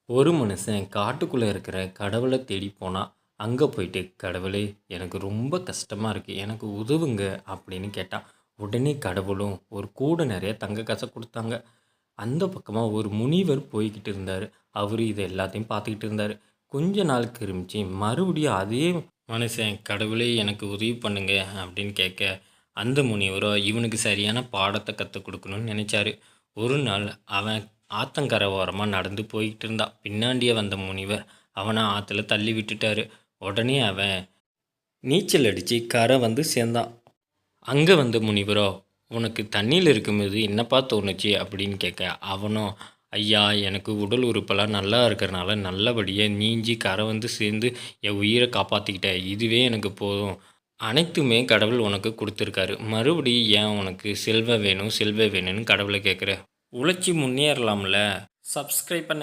ஒரு மனுஷன் காட்டுக்குள்ளே இருக்கிற கடவுளை தேடி போனால் அங்கே போயிட்டு கடவுளே எனக்கு ரொம்ப கஷ்டமாக இருக்குது எனக்கு உதவுங்க அப்படின்னு கேட்டான். உடனே கடவுளும் ஒரு கூட நிறைய தங்க காசை கொடுத்தாங்க. அந்த பக்கமாக ஒரு முனிவர் போய்கிட்டு இருந்தார். அவர் இதை எல்லாத்தையும் பார்த்துக்கிட்டு இருந்தார். கொஞ்ச நாள் கிருமிச்சு மறுபடியும் அதே மனுஷன் கடவுளே எனக்கு உதவி பண்ணுங்க அப்படின்னு கேட்க, அந்த முனிவரோ இவனுக்கு சரியான பாடத்தை கற்றுக் கொடுக்கணும்னு நினச்சாரு. ஒரு நாள் அவன் ஆத்தங்கரை ஓரமாக நடந்து போய்கிட்டு இருந்தான். பின்னாடியே வந்த முனிவர் அவனை ஆற்றுல தள்ளி விட்டுட்டாரு. உடனே அவன் நீச்சல் அடித்து கரை வந்து சேர்ந்தான். அங்கே வந்த முனிவரோ உனக்கு தண்ணியில் இருக்கும்போது என்னப்பா தோணுச்சு அப்படின்னு கேட்க, அவனும் ஐயா எனக்கு உடல் உறுப்பெல்லாம் நல்லா இருக்கிறனால நல்லபடியாக நீஞ்சி கரை வந்து சேர்ந்து என் உயிரை காப்பாற்றிக்கிட்டேன். இதுவே எனக்கு போதும். அனைத்துமே கடவுள் உனக்கு கொடுத்துருக்காரு. மறுபடியும் ஏன் உனக்கு செல்வம் வேணும் செல்வம் வேணும்னு கடவுளை கேட்குற? உழைச்சி முன்னேறலாம்ல. சப்ஸ்கிரைப் பண்ண